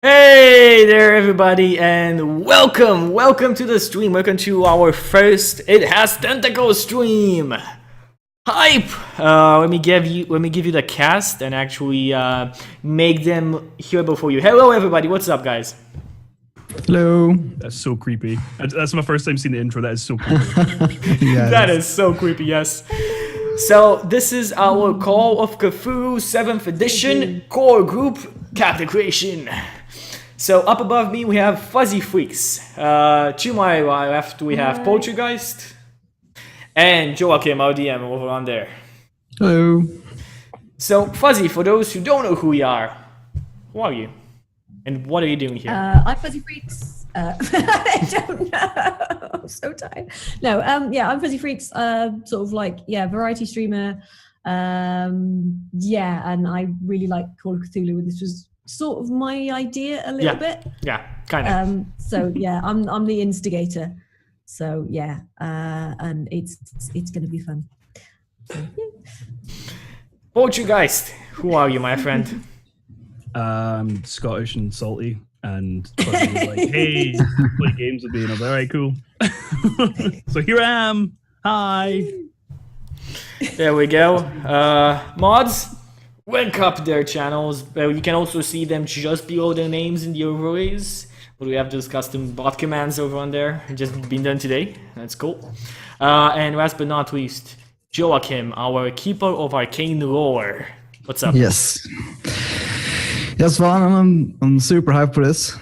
Hey there everybody and welcome to the stream, welcome to our first It Has Tentacles stream! Hype! Let me give you the cast and actually make them hearable for you. Hello everybody, what's up guys? Hello. That's so creepy. That's my first time seeing the intro. That is so creepy. Yeah, that is so creepy, yes. So this is our Call of Cthulhu 7th edition core group character creation. So up above me we have FuzzyFreaks. To my left we have PoultreeGeist and Joakim, our DM, over on there. Hello. So Fuzzy, for those who don't know who we are, who are you? And what are you doing here? I'm FuzzyFreaks. I don't know. I'm so tired. No, yeah, I'm FuzzyFreaks. Sort of like, yeah, variety streamer. Yeah, and I really like Call of Cthulhu. This was sort of my idea a little bit. Yeah, kind of. So yeah, I'm the instigator. So yeah, and it's gonna be fun. So, yeah. PoultreeGeist, who are you, my friend? Scottish and salty, and Fuzzy was like, "Hey, play games with me," and I was like, "All right, cool." So here I am. Hi. There we go. Mods, link up their channels. You can also see them just below their names in the overlays. But we have those custom bot commands over on there. Just been done today. That's cool. And last but not least, Joakim, our keeper of arcane lore. What's up? Yes. Yes, fun. I'm super hyped for this.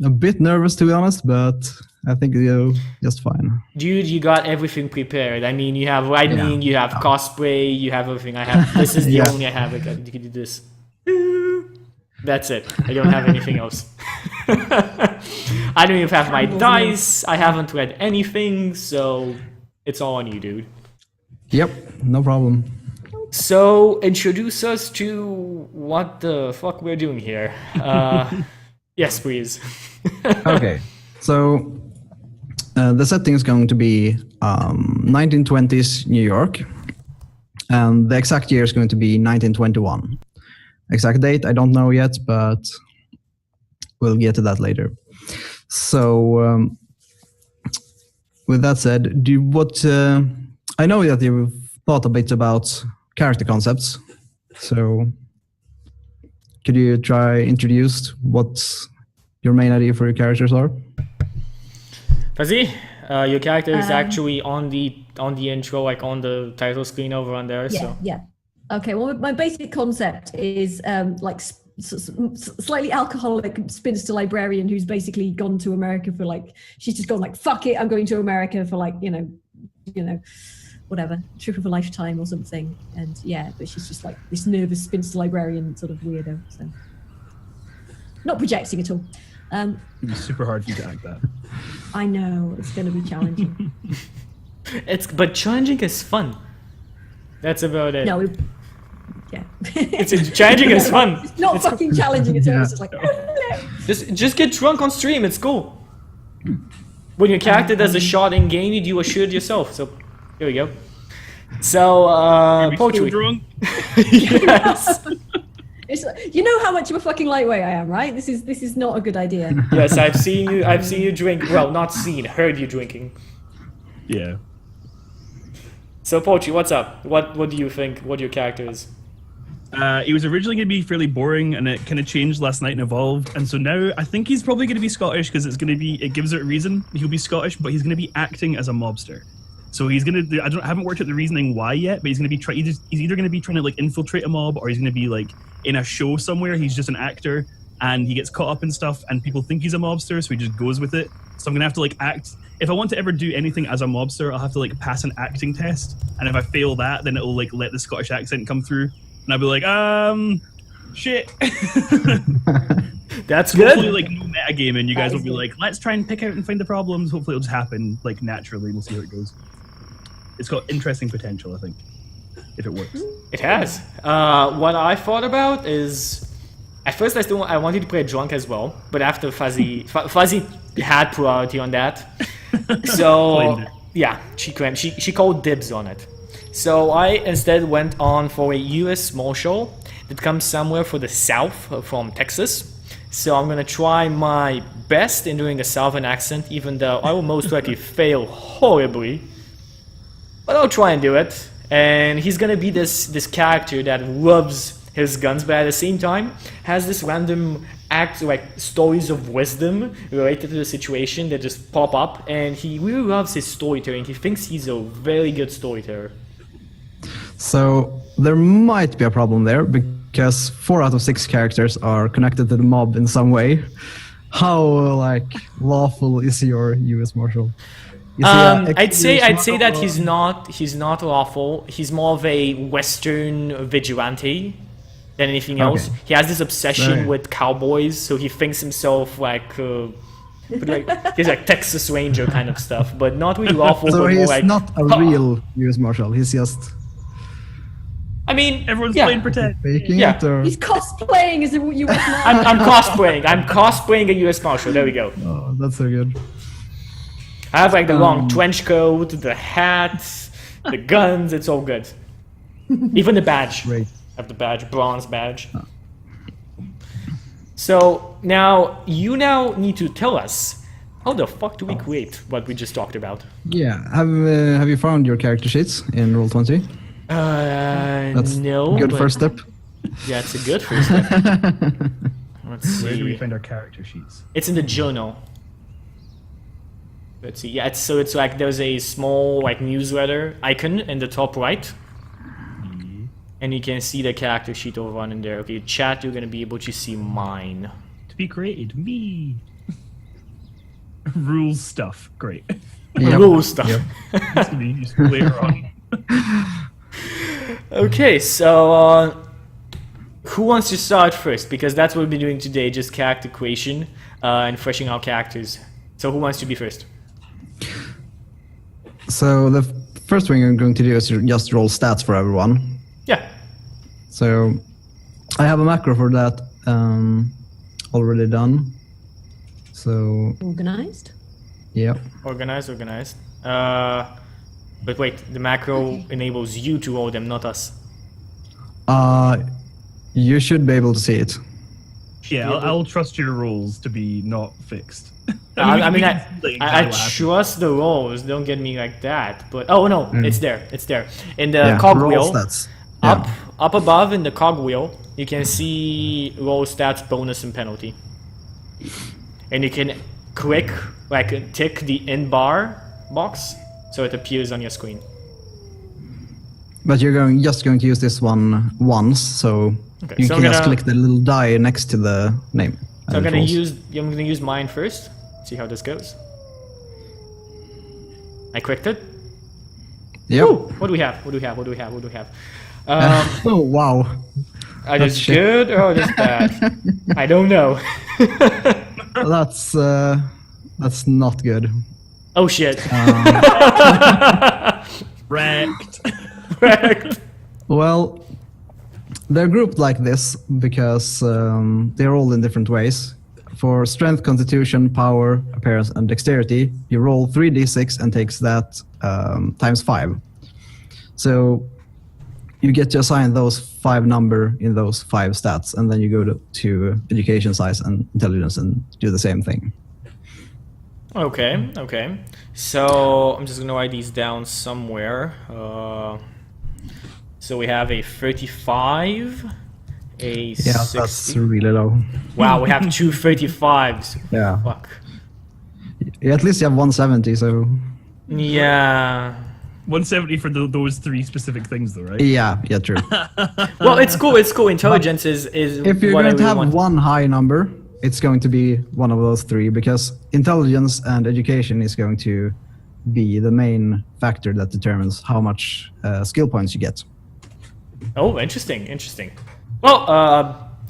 A bit nervous to be honest, but I think you're just fine. Dude, you got everything prepared. I mean, you have lightning, you have cosplay, you have everything. I have. This is the only I have. You can do this. That's it. I don't have anything else. I don't even have my dice. I haven't read anything, so it's all on you, dude. Yep, no problem. So, introduce us to what the fuck we're doing here. Yes, please. Okay, so the setting is going to be 1920s New York, and the exact year is going to be 1921. Exact date, I don't know yet, but we'll get to that later. So, with that said, I know that you've thought a bit about character concepts, so could you try introduce what your main idea for your characters are? Fuzzy, your character is actually on the intro, like on the title screen over on there. Yeah, so. yeah. Okay, well, my basic concept is like slightly alcoholic spinster librarian who's basically gone to America for like, she's just gone like, fuck it, I'm going to America for like, you know, whatever, trip of a lifetime or something. And yeah, but she's just like this nervous spinster librarian sort of weirdo. So not projecting at all. It'd be super hard for you to act that. I know, it's going to be challenging. But challenging is fun. That's about it. No, yeah. It's challenging is fun. It's not fucking challenging at all. It's just like, oh, no. Just get drunk on stream. It's cool. When your character does a shot in game, you do a shoot yourself. So here we go. So poetry. Drunk? Yes. You know how much of a fucking lightweight I am, right? This is not a good idea. Yes, I've seen you drink. Well, not seen, heard you drinking. Yeah. So poetry, what's up? What do you think? What your character is? He was originally going to be fairly boring, and it kind of changed last night and evolved. And so now I think he's probably going to be Scottish because it gives it a reason. He'll be Scottish, but he's going to be acting as a mobster. So he's going to. I haven't worked out the reasoning why yet, but he's going to be he's either going to be trying to like infiltrate a mob, or he's going to be like in a show somewhere. He's just an actor, and he gets caught up in stuff, and people think he's a mobster, so he just goes with it. So I'm going to have to like act. If I want to ever do anything as a mobster, I'll have to like pass an acting test, and if I fail that, then it'll like let the Scottish accent come through, and I'll be like, shit. That's Hopefully, good. like no metagaming, you guys will be like, let's try and pick out and find the problems. Hopefully, it'll just happen like naturally. We'll see how it goes. It's got interesting potential, I think, if it works. It has. What I thought about is, at first I wanted to play drunk as well, but after Fuzzy had priority on that, so yeah, she called dibs on it. So I instead went on for a US small show that comes somewhere for the south from Texas. So I'm gonna try my best in doing a Southern accent, even though I will most likely fail horribly. But I'll try and do it. And he's gonna be this character that loves his guns, but at the same time has this random stories of wisdom related to the situation that just pop up, and he really loves his storytelling. He thinks he's a very good storyteller. So there might be a problem there because 4 out of 6 characters are connected to the mob in some way. How lawful is your U.S. Marshal? I'd say that he's not lawful. He's more of a Western vigilante than anything else. Okay. He has this obsession Right. with cowboys, so he thinks himself he's like Texas Ranger kind of stuff, but not really lawful. So but more he's like, not a real U.S. Marshal. He's just I mean, Everyone's yeah. playing pretend. faking Yeah. it, or He's cosplaying as a U.S. I'm cosplaying. I'm cosplaying a U.S. Marshal. There we go. oh, that's so good. I have the long trench coat, the hat, the guns. It's all good. Even the badge. Great. I have the badge, bronze badge. So now you need to tell us how the fuck do we create what we just talked about? Yeah. Have you found your character sheets in Roll20? That's no. good but- first step. Yeah, it's a good first step. Let's Where do we see. find our character sheets? It's in the journal. Let's see. Yeah, it's like there's a small newsletter icon in the top right. And you can see the character sheet over on in there. Okay, chat, you're gonna be able to see mine. To be created, me. Rules stuff, great. Yep. Rule stuff. Yep. This can be used later on. Okay, so who wants to start first? Because that's what we'll be doing today, just character creation and fleshing out characters. So who wants to be first? So the first thing I'm going to do is just roll stats for everyone. Yeah. So I have a macro for that already done. So Organized. yeah. Organized. But wait, the macro enables you to roll them, not us. You should be able to see it. Yeah, I'll trust your rules to be not fixed. I I trust the rolls. Don't get me like that. But oh no, it's there. In the Yeah, cogwheel, roll stats. Yeah. up above in the cogwheel, you can see roll stats, bonus, and penalty. And you can tick the in bar box so it appears on your screen. But you're just going to use this one once, so Okay, you so can I'm just gonna- click the little die next to the name. So I'm and it gonna rolls. use mine first. See how this goes. I clicked it. Yep. Ooh, what do we have? Oh wow. Are That's this shit. good or this bad? I don't know. That's not good. Oh shit. Wrecked. Correct. Well, they're grouped like this because they're all in different ways. For strength, constitution, power, appearance, and dexterity, you roll 3d6 and takes that times 5. So you get to assign those 5 number in those 5 stats, and then you go to education, size, and intelligence and do the same thing. Okay. So I'm just gonna write these down somewhere. So we have a 35, a Yeah, 60. that's really low. Wow, we have 2 35s. Yeah. Fuck. Yeah, at least you have 170, so... Yeah. 170 for those 3 specific things, though, right? Yeah, true. Well, it's cool. Intelligence is If you're what going to I have want. one high number, it's going to be one of those 3, because intelligence and education is going to be the main factor that determines how much skill points you get. Oh, interesting. Well,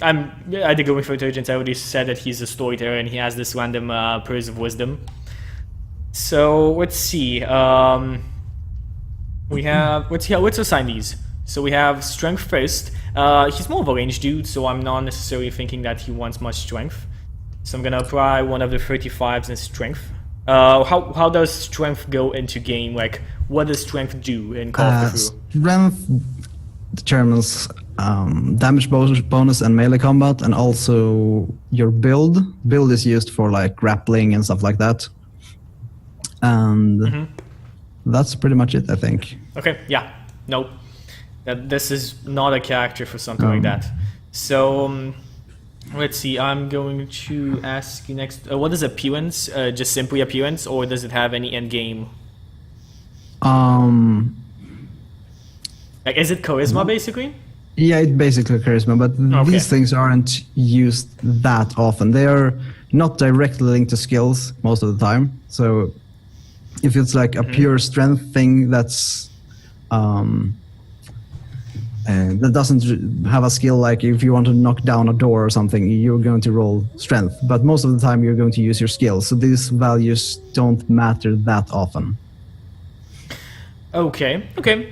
I did go for intelligence. I already said that he's a storyteller and he has this random pearls of wisdom. So let's see. Let's assign these. So we have strength first. He's more of a range dude, so I'm not necessarily thinking that he wants much strength. So I'm gonna apply one of the 35s in strength. How does strength go into game? Like, what does strength do in Call of Cthulhu? Strength determines damage bonus and melee combat, and also your build. Build is used for like grappling and stuff like that. And that's pretty much it, I think. Okay, yeah. Nope. This is not a character for something like that. So, let's see. I'm going to ask you next. What is appearance? Just simply appearance, or does it have any end game? Like, is it charisma basically? Yeah, it's basically charisma, but these things aren't used that often. They are not directly linked to skills most of the time. So, if it's like a pure strength thing that's that doesn't have a skill, like if you want to knock down a door or something, you're going to roll strength. But most of the time, you're going to use your skills. So these values don't matter that often. Okay,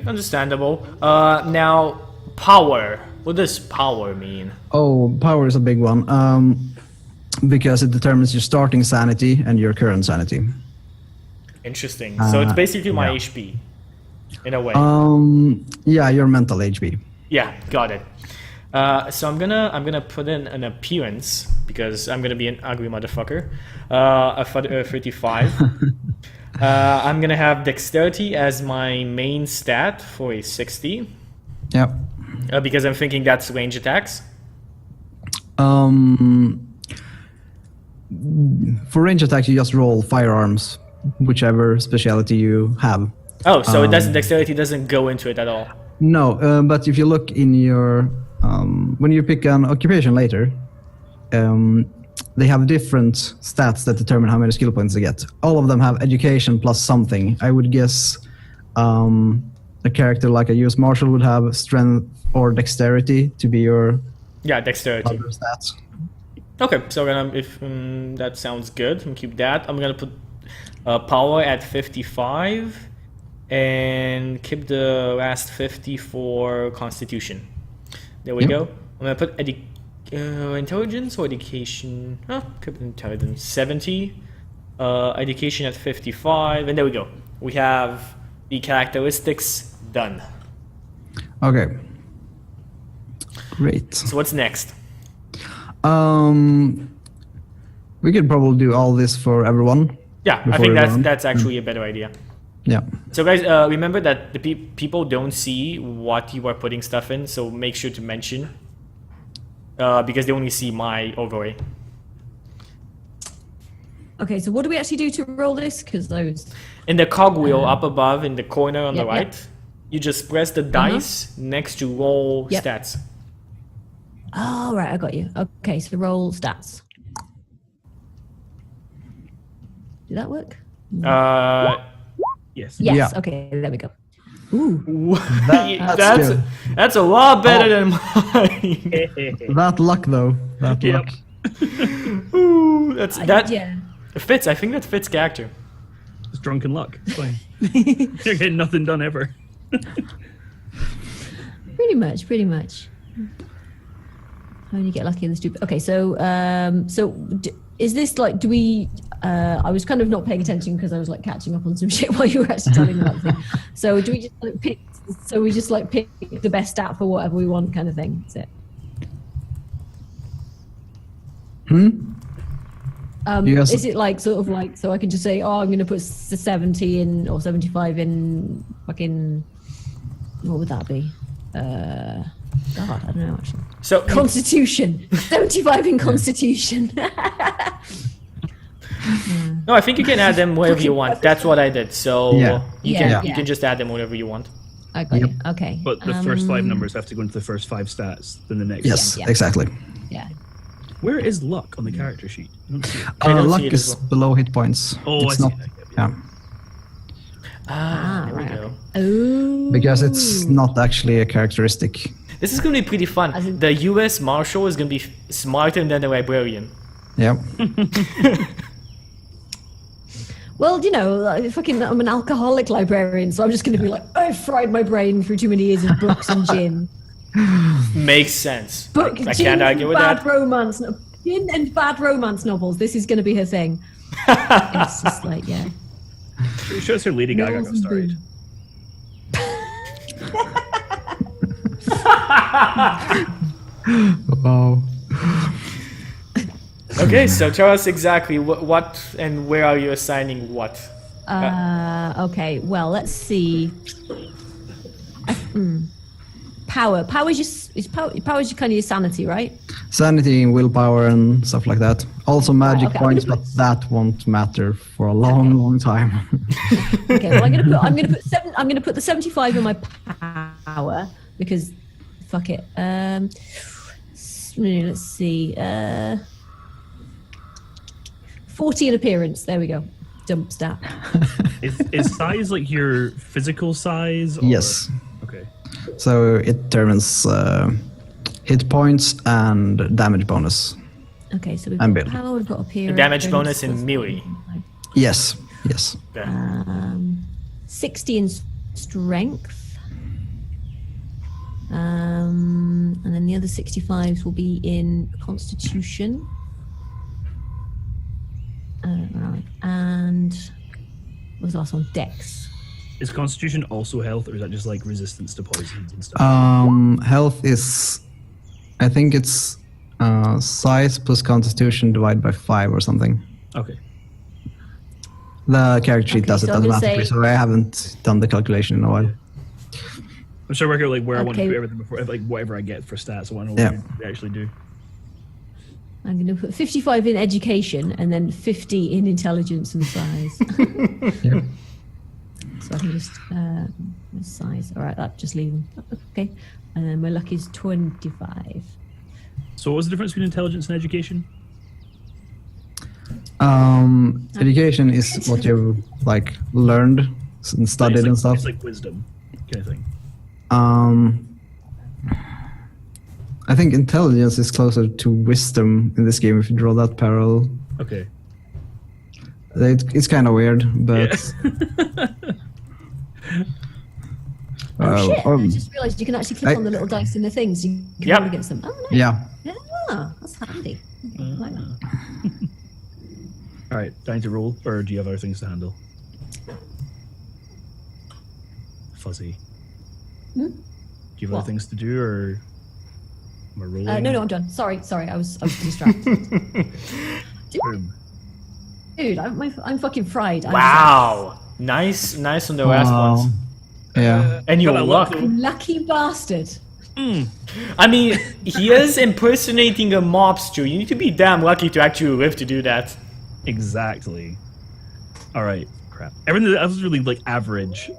understandable. Now, power. What does power mean? Oh, power is a big one, because it determines your starting sanity and your current sanity. Interesting. So it's basically my HP, in a way. Yeah, your mental HP. Yeah, got it. So I'm gonna put in an appearance because I'm gonna be an ugly motherfucker. A 35. I'm gonna have dexterity as my main stat for a 60. Yep. Because I'm thinking that's range attacks. For range attacks, you just roll firearms, whichever specialty you have. Oh, so it doesn't. Dexterity doesn't go into it at all. No, but if you look in your when you pick an occupation later, they have different stats that determine how many skill points they get. All of them have education plus something. I would guess a character like a U.S. Marshal would have strength or dexterity to be your dexterity other stats. Okay, so if that sounds good, I'm gonna keep that. I'm gonna put power at 55 and keep the last 50 for Constitution. There we go. I'm gonna put intelligence or education. Keep intelligence 70. Education at 55, and there we go. We have the characteristics done. Okay. Great. So what's next? We could probably do all this for everyone. Yeah, I think that's actually a better idea. Yeah. So guys, remember that the people don't see what you are putting stuff in, so make sure to mention because they only see my overlay. Okay, so what do we actually do to roll this? Because those... In the cogwheel up above in the corner on the right, Yep. you just press the dice next to roll stats. Oh, right, I got you. Okay, so roll stats. Did that work? Yes. Yes, Yeah. okay, there we go. Ooh. That's a lot better than mine. That luck, though. That Yep. luck. Ooh, that Yeah. fits. I think that fits character. It's drunken luck. It's fine. You're getting nothing done ever. Pretty much. I only get lucky in the stupid. Okay, so is this like? Do we? I was kind of not paying attention because I was like catching up on some shit while you were actually telling me about the thing. So do we just like pick? So we just like pick the best stat for whatever we want, kind of thing. That's it. Yes. Is it like sort of like so I can just say, oh, I'm going to put 70 in or 75 in fucking what would that be? God, I don't know actually. So Constitution, 75 in Constitution. no, I think you can add them wherever you want. That's what I did. So you can just add them wherever you want. I got you. Okay. But the first 5 numbers have to go into the first 5 stats, then the next. Yes, Yeah. exactly. Yeah. Where is luck on the character sheet? I don't see it. I don't Luck see it is as well. below hit points. Oh, it's I not. see. Yeah, There we right, go. Oh. because it's not actually a characteristic. This is going to be pretty fun. As in- The U.S. Marshal is going to be smarter than the Librarian. Yeah. Well, you know, I'm an alcoholic librarian, so I'm just going to be like, I fried my brain through too many years of books and gin. Makes sense. I Gin can't argue and with bad that. romance, gin and bad romance novels. This is going to be her thing. It's just like, yeah. It shows her Lady Gaga got started. Wow. Okay, so tell us exactly what and where are you assigning what? Okay, well, let's see. Power. Power is just power is kind of your sanity, right? Sanity, willpower, and stuff like that. Also magic okay, points, but that won't matter for a long time. Okay, well, I'm gonna put the 75 in my power because fuck it. Let's see. 40 in appearance. There we go. Dump stat. Is size like your physical size? Or? Yes. Okay. So it determines hit points and damage bonus. Okay, so we've And got build. power, we've got appearance. Damage bonus in melee. Yes. Yes. Okay. 60 in strength. And then the other 65s will be in constitution. Right. And what was the last one? Dex. Is Constitution also health, or is that just like resistance to poisons and stuff? Health is, I think it's size plus Constitution divided by 5 or something. Okay. The character sheet does it so I'm gonna automatically, say- so I haven't done the calculation in a while. I'm trying to work out like where I want to Okay. put everything before, like whatever I get for stats, so I know Yeah. what we actually do. I'm going to put 55 in education and then 50 in intelligence and size. Yeah. So I can just size. All right, that just leave them. Okay, and then my luck is 25. So what was the difference between intelligence and education? Education is what you've like learned and studied It's like, and stuff. It's like wisdom kind of thing. I think intelligence is closer to wisdom in this game if you draw that parallel. Okay. It's kind of weird, but Oh shit! I um, just realised you can actually click on the little dice in the things. You can Yep. roll against them. Oh, nice. yeah. Yeah, that's handy. Okay, I like that. All right, time to roll, or do you have other things to handle? Fuzzy. Do you have What? other things to do, or am I rolling? No, I'm done. Sorry, I was distracted. Boom. Dude, I'm fucking fried. Wow. Nice on the last ones. Yeah. And your Got a luck. though. Lucky bastard. I mean, he is impersonating a mobster. You need to be damn lucky to actually live to do that. Exactly. All right. Crap. Everything that was really like average.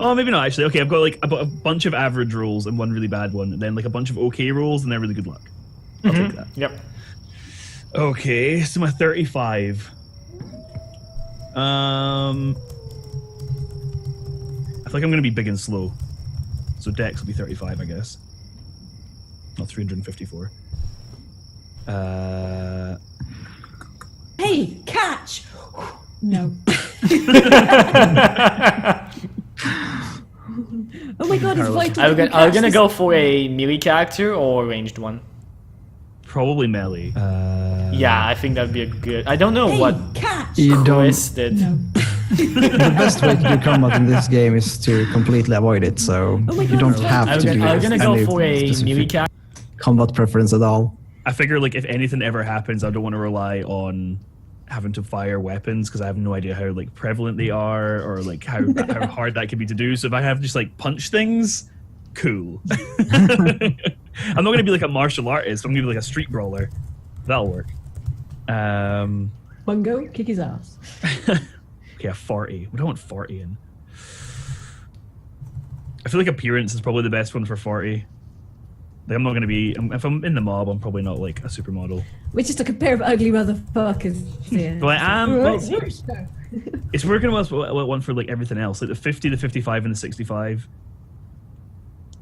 Oh, maybe not actually. Okay, I've got like a bunch of average rolls and one really bad one, and then like a bunch of okay rolls, and they're really good luck. I'll take that. Yep. Okay, so my 35. I feel like I'm gonna be big and slow. So Dex will be 35, I guess. Not 354. Hey, catch! No. Oh my god, it's vital. Are you that you gonna catch go for a melee character or a ranged one? Probably melee. Yeah, I think that'd be a good. I don't know Hey, what catch! You don't. Chris did. No. The best way to do combat in this game is to completely avoid it, so Oh my you God, don't it's have Are to you do gonna go any for a specific melee character? combat preference at all. I figure like if anything ever happens, I don't want to rely on having to fire weapons because I have no idea how like prevalent they are or like how hard that could be to do. So if I have just like punch things, cool. I'm not gonna be like a martial artist. I'm gonna be like a street brawler. That'll work. Bungo, kick his ass. Okay, a 40. What do I want 40 in? I feel like appearance is probably the best one for 40. Like, I'm not going to be... if I'm in the mob, I'm probably not, like, a supermodel. We're just a pair of ugly motherfuckers. Yeah. But I am... Well, it's working with what I want for, like, everything else. Like, the 50, the 55, and the 65.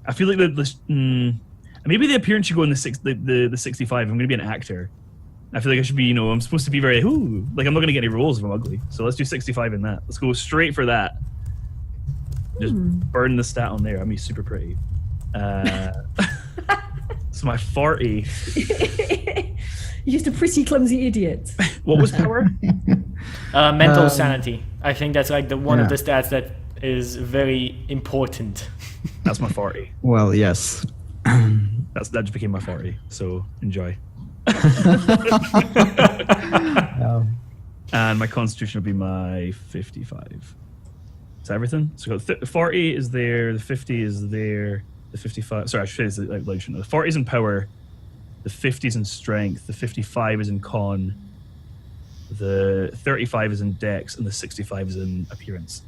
I feel like maybe the appearance should go in the 65. I'm going to be an actor. I feel like I should be, I'm supposed to be very, like, I'm not going to get any roles if I'm ugly. So let's do 65 in that. Let's go straight for that. Just burn the stat on there. I'll be super pretty. So my 40. You're just a pretty clumsy idiot. What was power? Mental sanity. I think that's like one of the stats that is very important. That's my 40. Well, yes. That just became my 40. So enjoy. And my constitution will be my 55. Is that everything? So the 40 is there, the 50 is there, the 55. Sorry, I should say the 40 is in power, the 50 is in strength, the 55 is in con, the 35 is in dex, and the 65 is in appearance.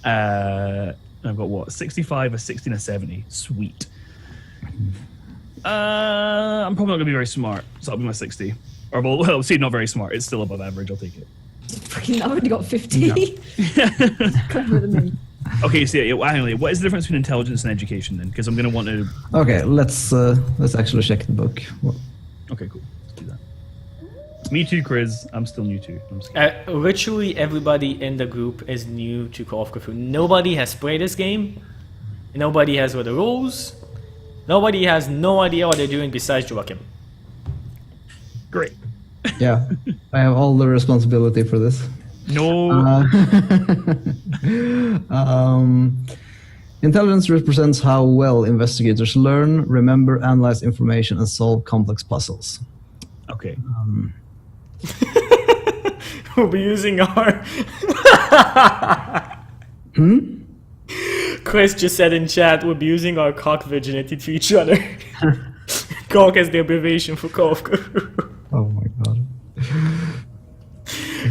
I've got what? 65, a 60, and a 70. Sweet. I'm probably not going to be very smart, so that'll be my 60. Or, well, see, not very smart. It's still above average. I'll take it. Fucking, I've already got 50. Cleverer than me. Okay, so anyway, what is the difference between intelligence and education then? Because I'm going to want to... Okay, let's actually check the book. Okay, cool. Let's do that. Me too, Chriz. I'm still new too. I'm scared. Literally everybody in the group is new to Call of Cthulhu. Nobody has played this game. Nobody has read the rules. Nobody has no idea what they're doing besides Joakim. Great. Yeah, I have all the responsibility for this. No. Intelligence represents how well investigators learn, remember, analyze information, and solve complex puzzles. Okay. We'll be using our... Chris just said in chat, we'll be using our cock virginity to each other. Cock is the abbreviation for Call of Cthulhu. Oh my god.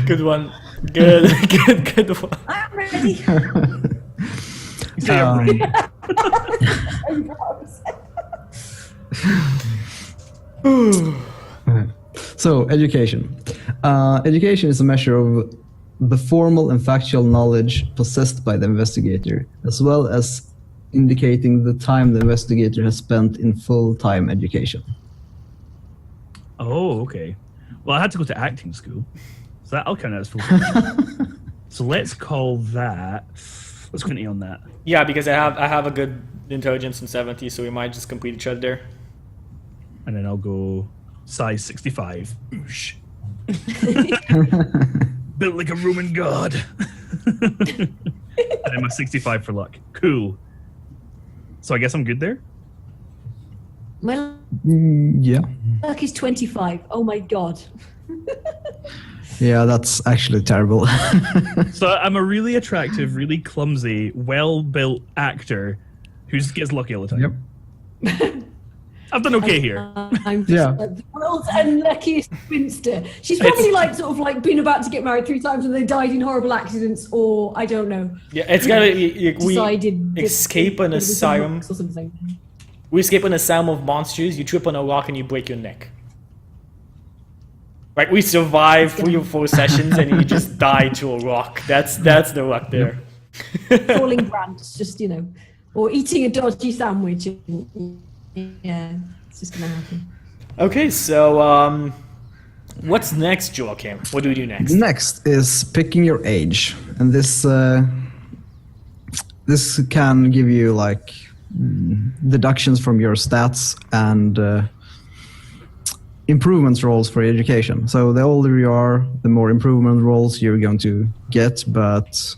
Good one. Good one. I'm ready. So, education. Education is a measure of the formal and factual knowledge possessed by the investigator, as well as indicating the time the investigator has spent in full-time education. Oh, okay. Well, I had to go to acting school, so that'll count as full-time. So let's call that... Let's go on that. Yeah, because I have a good intelligence in 70, so we might just complete each other there. And then I'll go size 65. Oosh. Built like a Roman god. And then my 65 for luck. Cool. So I guess I'm good there? My Yeah. luck is 25. Oh my god. Yeah, that's actually terrible. So I'm a really attractive, really clumsy, well-built actor who just gets lucky all the time. Yep. I've done okay here. I'm just Yeah. like the world's unluckiest spinster. She's probably like sort of like been about to get married 3 times and they died in horrible accidents, or I don't know. Yeah, it's gotta we Decided escape an it was asylum. or something. We escape an asylum of monsters. You trip on a rock and you break your neck. Like we survive 3 or 4 sessions and you just die to a rock. That's the luck there. Falling branch, just or eating a dodgy sandwich. And, yeah, it's just gonna happen. Okay, so what's next, Joakim? What do we do next? Next is picking your age, and this can give you like deductions from your stats and improvements rolls for education. So the older you are, the more improvement rolls you're going to get, but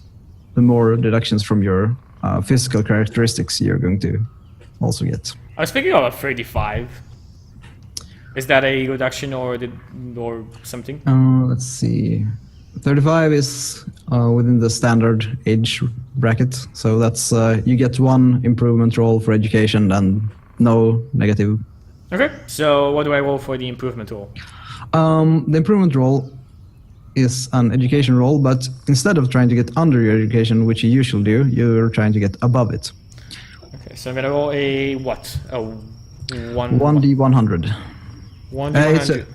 the more deductions from your physical characteristics you're going to also get. I was thinking of a 35. Is that a reduction or something? Let's see. 35 is within the standard age bracket, so that's you get 1 improvement roll for education and no negative. Okay, so what do I roll for the improvement roll? The improvement roll is an education roll, but instead of trying to get under your education, which you usually do, you're trying to get above it. Okay, so I'm gonna roll a what? A 1d100. 1d100.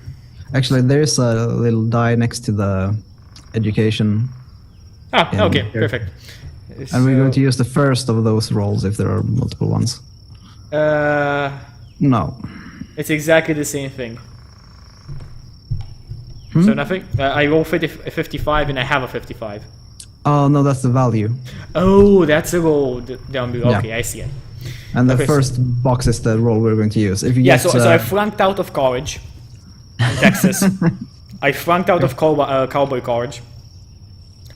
Actually, there's a little die next to the education. Ah, in okay, here. perfect. And we're going to use the first of those rolls if there are multiple ones. No. It's exactly the same thing. So nothing? I roll 55 and I have a 55. Oh, no, that's the value. Oh, that's a roll down below. Yeah. Okay, I see it. And the Okay, first box is the roll we're going to use. If you Yeah, get, so I flunked out of college in Texas. I flunked out of Cowboy college.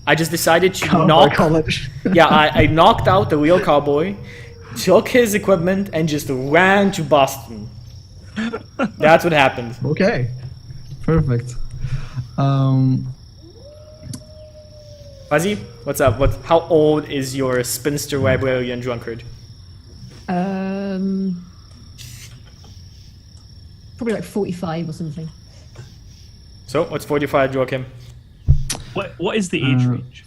I just decided to Cowboy knock. college. Yeah, I knocked out the real cowboy, took his equipment, and just ran to Boston. That's what happened. Okay. Perfect. Fuzzy, what's up? How old is your spinster librarian drunkard? Probably like 45 or something. So, what's 45, Joakim? What is the age range?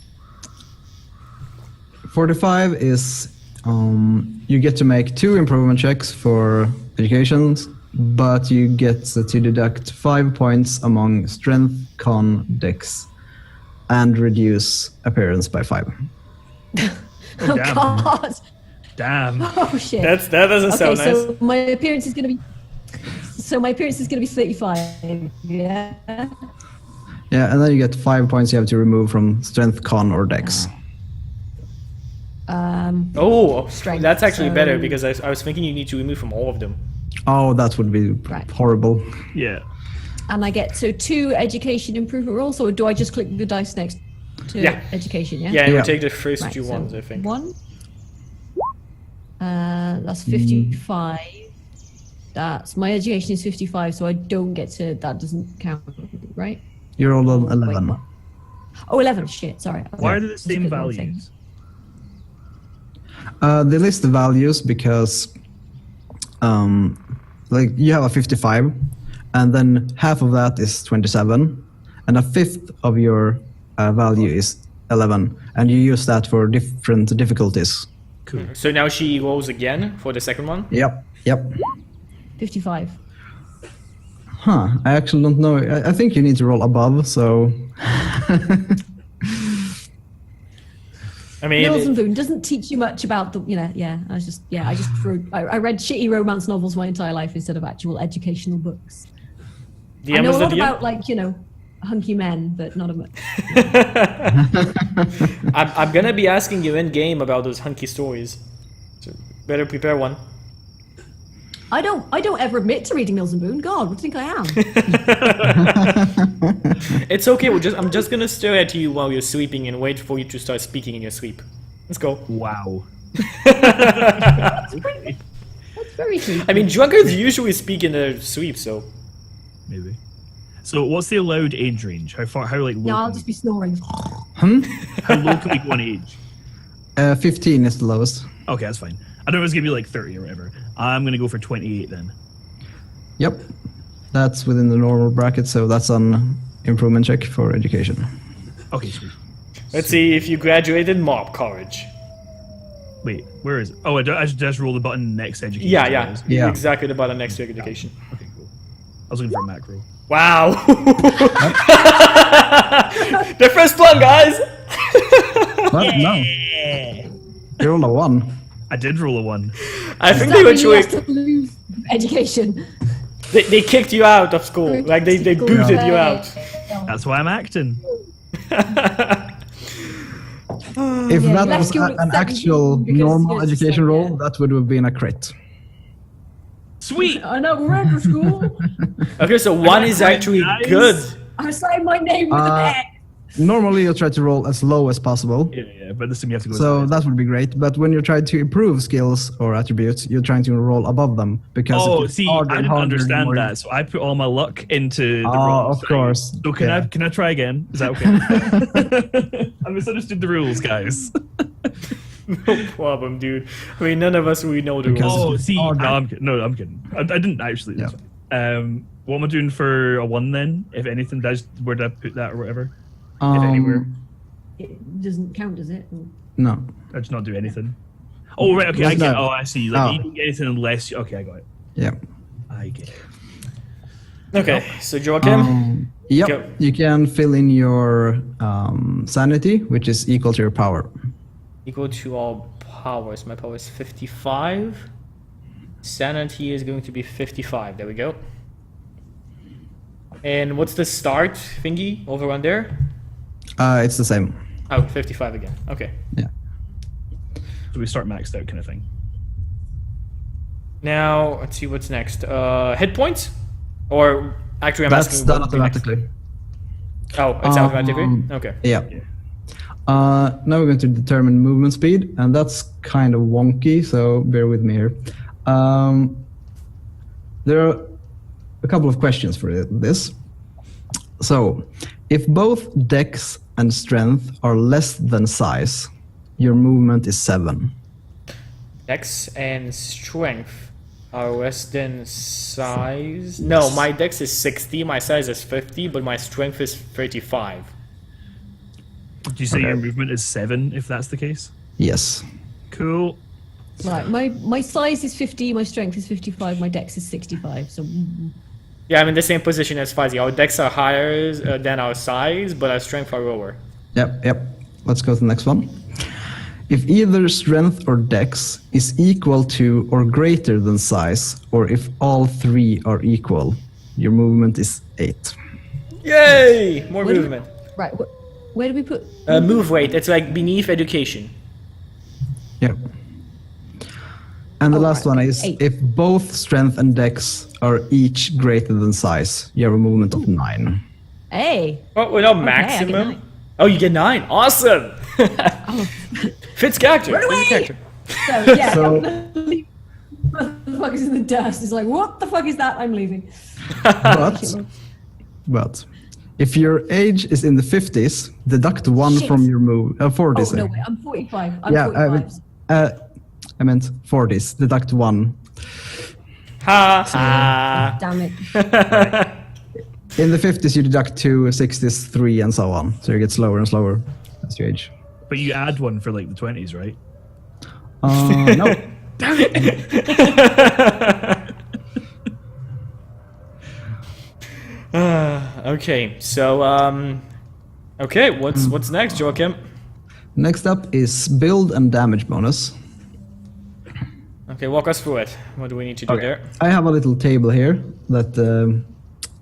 45 is you get to make 2 improvement checks for education, but you get to deduct 5 points among strength, con, dex, and reduce appearance by 5. Oh damn. God! Damn. Oh shit! That doesn't sound nice. So my appearance is gonna be. So my appearance is gonna be 35. Yeah. Yeah, and then you get 5 points you have to remove from strength, con, or dex. Oh, Strength, that's actually so- better because I was thinking you need to remove from all of them. Oh, that would be Right. horrible. Yeah. And I get 2 education improvement rolls, or do I just click the dice next to Yeah. education? Yeah. Yeah, and Yeah. we take the first Right, 2 so ones, I think. 1. That's 55. That's my education is 55, so I don't get to. That doesn't count, right? You're all on Wait, 11. what? Oh, 11. Shit. Sorry. Why are they the That's a same bit wrong thing. values? They list the values because, like, you have a 55, and then half of that is 27, and a fifth of your value is 11, and you use that for different difficulties. Cool. So now she rolls again for the second one. Yep. 55. Huh. I actually don't know. I think you need to roll above, so. I mean, Mills and Boone doesn't teach you much about the, I read shitty romance novels my entire life instead of actual educational books. DM I know was a the lot DM? about hunky men, but not a much. I'm gonna be asking you in game about those hunky stories. So better prepare one. I don't ever admit to reading Mills and Boone. God, what do you think I am? It's okay. I'm just gonna stare at you while you're sleeping and wait for you to start speaking in your sleep. Let's go. Wow. That's very true. I mean, drunkards usually speak in their sleep, so. Maybe. So what's the allowed age range? How low Yeah, I'll can just be snoring. how low can we go on age? 15 is the lowest. Okay, that's fine. I don't know if it's gonna be like 30 or whatever. I'm gonna go for 28 then. Yep. That's within the normal bracket, so that's an improvement check for education. Okay, sweet. Let's see if you graduated mob college. Wait, where is it? Oh, I should just roll the button next to education. Yeah. Yeah. Exactly the button next to education. Okay, cool. I was looking for a macro. Wow. The first one, guys. What? No. You rolled a 1. I did roll a 1. I think Does they that mean you were have to lose education? they kicked you out of school. Like they booted you out. That's why I'm acting. If Yeah, that left was school at an 17 actual because normal you're just education like, roll, yeah. that would have been a crit. Sweet. I know, we're under school. Okay, so 1 is actually guys. good. I signed my name with an X. Normally, you try to roll as low as possible, Yeah, but this time you have to go. so that would be great. But when you're trying to improve skills or attributes, you're trying to roll above them because it Oh, gets see, harder I and didn't harder the understand more you- that, so I put all my luck into the Oh, wrong of side. course. So can Yeah. I try again? Is that okay? I misunderstood the rules, guys. No problem, dude. I mean, none of us really know the Because- rules. Oh, see, harder. I'm kidding. No, I'm kidding. I didn't actually. That's fine. What am I doing for a 1 then? If anything, where did I put that or whatever? If anywhere, It doesn't count, does it? No. I just not do anything. Oh right, okay, I What's get. that? Oh, I see. Like Oh. you don't get anything unless. Okay, I got it. Yeah. I get it. Okay, so Joakim. Yep. Go. You can fill in your sanity, which is equal to your power. Equal to all powers. My power is 55. Sanity is going to be 55. There we go. And what's the start thingy over on there? It's the same. Oh, 55 again. Okay. Yeah. So we start maxed out kind of thing. Now, let's see what's next. Hit points? Or actually, I'm That's asking done what would be next. automatically. Oh, it's automatically? Okay. Yeah. Now we're going to determine movement speed, and that's kind of wonky, so bear with me here. There are a couple of questions for this. So, if both dex and strength are less than size, your movement is 7. Dex and strength are less than size. No, my dex is 60, my size is 50, but my strength is 35. Do you say your movement is 7 if that's the case? Yes. Cool. Right, my size is 50, my strength is 55, my dex is 65. So Yeah, I'm in the same position as Fuzzy. Our dex are higher than our size, but our strength are lower. Yep. Let's go to the next one. If either strength or dex is equal to or greater than size, or if all 3 are equal, your movement is 8. Yay! More movement. right, where do we put? Move weight, it's like beneath education. Yep. And the Oh, last right, one okay. is 8. if both strength and dex are each greater than size, you have a movement of 9. Hey. Oh, we're not I get maximum. 9. Oh, you get 9. Awesome! Fits character. Run Fits away! character. So yeah, So- motherfuckers in the dust. It's like, what the fuck is that? I'm leaving. But if your age is in the 50s, deduct 1 Shit. from your move. 40s. Oh no, wait, I'm 45. I'm Yeah, 45. I meant 40s. Deduct 1. Ha ha. Damn it. In the 50s, you deduct 2, 60s, 3, and so on. So you get slower and slower as you age. But you add 1 for like the 20s, right? No. Okay, so okay, what's next, Joakim? Next up is build and damage bonus. Okay, walk us through it. What do we need to do there? I have a little table here that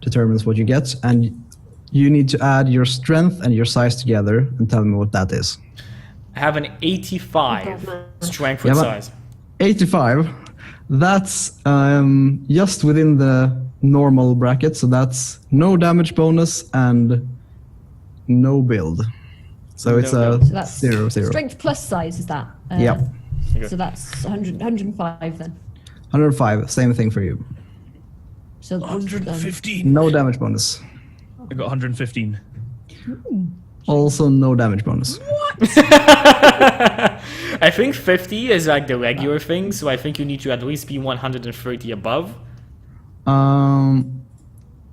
determines what you get, and you need to add your strength and your size together and tell me what that is. I have an 85 strength with Yeah, but- size. 85. That's just within the normal bracket, so that's no damage bonus and no build. So it's No a build. So that's 0, 0. Strength plus size is that? Yep. So that's 105 then. 105, same thing for you. So 115. No damage bonus. I got 115. Also no damage bonus. I think 50 is like the regular thing, so I think you need to at least be 130 above.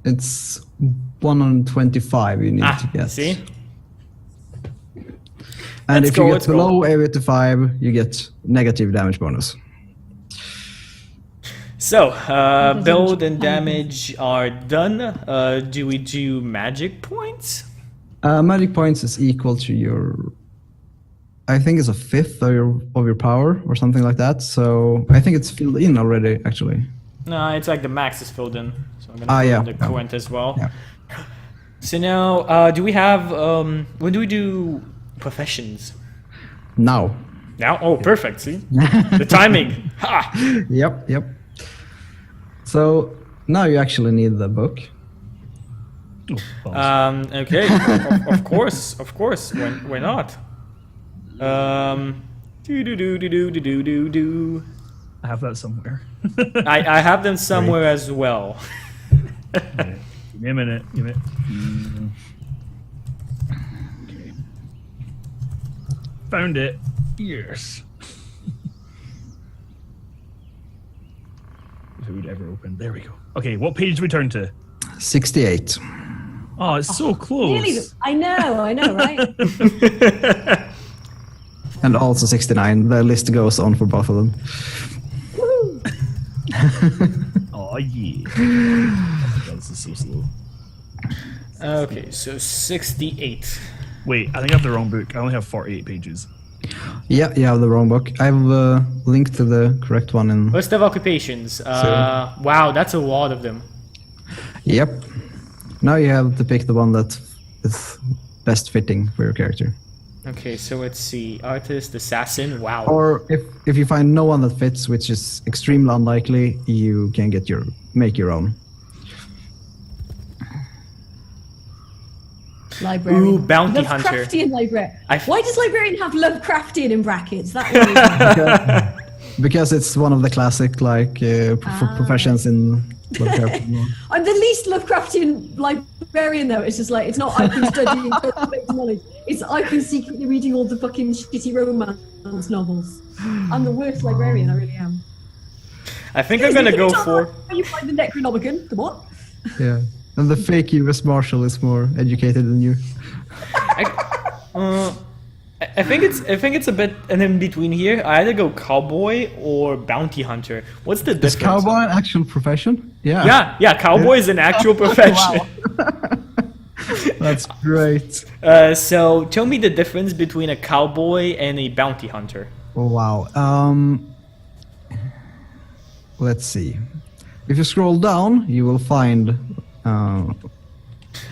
It's 125 you need to get. See? And Let's if go, you let's get go. below 85, you get negative damage bonus. So, build and damage are done. Do we do magic points? Magic points is equal to your, I think it's a fifth of your power or something like that. So I think it's filled in already, actually. No, it's like the max is filled in. So I'm gonna Ah, fill yeah, in the yeah. current as well. Yeah. So now, do we have, when do we do professions? Now. Now? Oh, perfect, see? The timing. Ha! Yep. So now you actually need the book. Okay, of course, why not? Do. I have that somewhere. I have them somewhere as well. Give me a minute. Okay. Found it. Yes. If it would ever open. There we go. Okay, what page do we turn to? 68. Oh, it's so close. Nearly, I know, right? And also 69. The list goes on for both of them. Oh, yeah. Oh, God, this is so slow. Okay, so 68. Wait, I think I have the wrong book. I only have 48 pages. Yeah, you have the wrong book. I've linked to the correct one in. List of occupations. Wow, that's a lot of them. Yep. Now you have to pick the one that is best fitting for your character. Okay, so let's see. Artist, assassin, wow. Or if you find no one that fits, which is extremely unlikely, you can make your own. Librarian. Ooh, bounty hunter. Lovecraftian librarian. I- Why does librarian have Lovecraftian in brackets? That worries me. Because it's one of the classic professions in Lovecraft. I'm the least Lovecraftian librarian though. It's just like, it's not I've been studying knowledge. It's I've been secretly reading all the fucking shitty romance novels. I'm the worst librarian, I really am. I think I'm gonna go for. You find the Necronomicon, the what? Yeah. And the fake US Marshal is more educated than you. I think it's a bit an in between here. I either go cowboy or bounty hunter. What's the difference? Is cowboy an actual profession? Yeah. Yeah, cowboy is an actual profession. That's great. So tell me the difference between a cowboy and a bounty hunter. Oh, wow. Let's see. If you scroll down, you will find.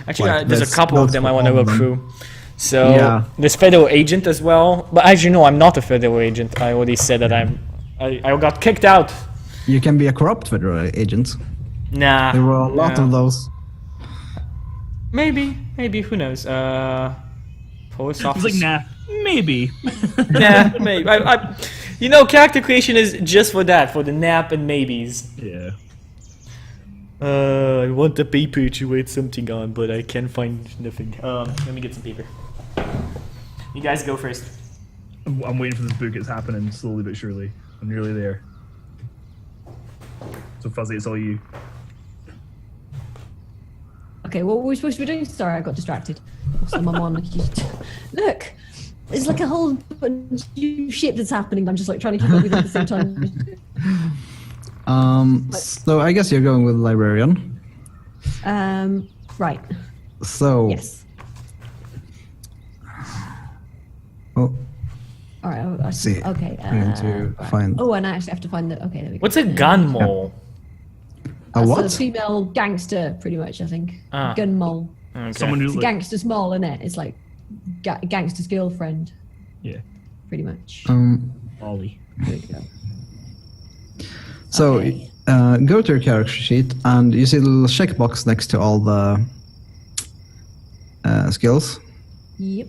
Actually, Like, there's a let's couple go of them I through want to all look of them. through. So Yeah. there's federal agent as well. But as you know, I'm not a federal agent. I already said that I got kicked out. You can be a corrupt federal agent. Nah. There were a lot of those. Maybe, who knows? Police I was officer. like, nah, maybe. Nah, maybe. You know, character creation is just for that, for the nap and maybes. Yeah. I want a paper to write something on, but I can't find nothing. Let me get some paper. You guys go first. I'm waiting for this book. It's happening slowly but surely. I'm nearly there. So Fuzzy, it's all you. Okay, what were we supposed to be doing? Sorry, I got distracted. Also, my mom, look, there's like a whole bunch of shit that's happening. I'm just like trying to keep up with it at the same time. So I guess you're going with librarian. Right. So. Yes. Oh, All right. I see. Okay. I'm going to right. find. Oh, and I actually have to find the. Okay, there we go. What's a gun mole? A That's what? a female gangster, pretty much. I think. Ah. Gun mole. Okay. Someone who It's a gangster's mole, isn't it? It's like gangster's girlfriend, yeah, pretty much. Ollie. There we go. So Okay. go to your character sheet and you see the little checkbox next to all the skills. Yep.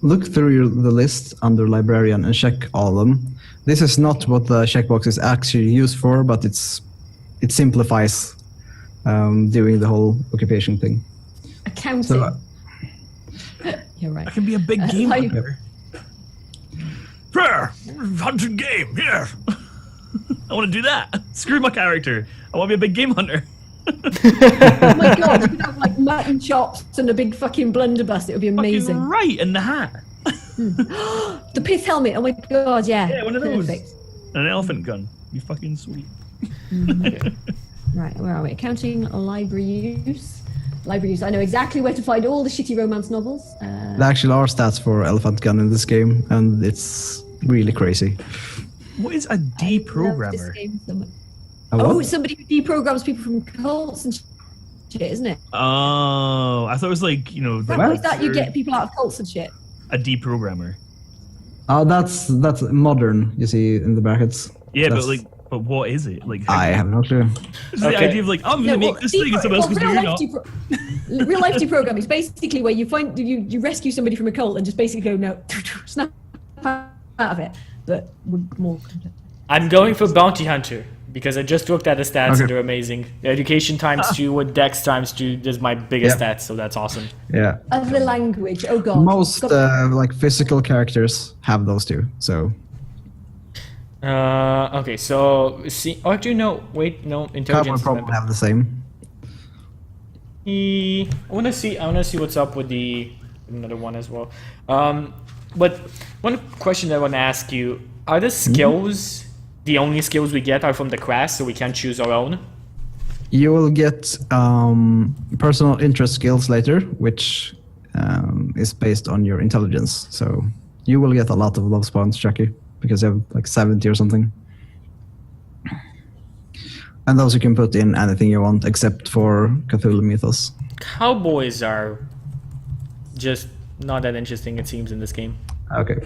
Look through the list under librarian and check all of them. This is not what the checkbox is actually used for, but it simplifies doing the whole occupation thing. Accounting. So, You're right. I can be a big game like- hunter. Prayer, hunting game, yeah. I want to do that. Screw my character. I want to be a big game hunter. Oh my god, you could have like mutton chops and a big fucking blunderbuss. It would be amazing. Fucking right in the hat. The pith helmet. Oh my god, yeah. Yeah, one of those. Perfect. And an elephant gun. You fucking sweet. Right, where are we? Accounting, library use. Library use. I know exactly where to find all the shitty romance novels. there actually are stats for elephant gun in this game, and it's really crazy. What is a I love this deprogrammer? game so much. A Oh, what? it's somebody who deprograms people from cults and shit, isn't it? Oh, I thought it was like, Right, is that you get people out of cults and shit? a deprogrammer. Oh, that's modern. You see in the brackets. Yeah, That's- but what is it? Like, I have no clue. It's the Okay. idea of like, I'm gonna make this thing and someone else goes, no, you're not. Real life deprogramming is basically where you find you rescue somebody from a cult and just basically go no, snap out of it, but with more. I'm going for bounty hunter because I just looked at the stats Okay. and they're amazing. The education times 2 with dex times 2 is my biggest Yeah. stats, so that's awesome. Yeah. Other language. Oh god. Most like physical characters have those two. So Okay, so see. Oh, do you know? Wait, no. Cowboy Intelligence. is probably better. have the same. I wanna see what's up with the another one as well. But one question I want to ask you: are the skills the only skills we get are from the class, so we can't choose our own? You will get personal interest skills later, which is based on your intelligence. So you will get a lot of those points, Chuky, because you have like 70 or something. And those you can put in anything you want, except for Cthulhu Mythos. Cowboys are just not that interesting, it seems, in this game. Okay.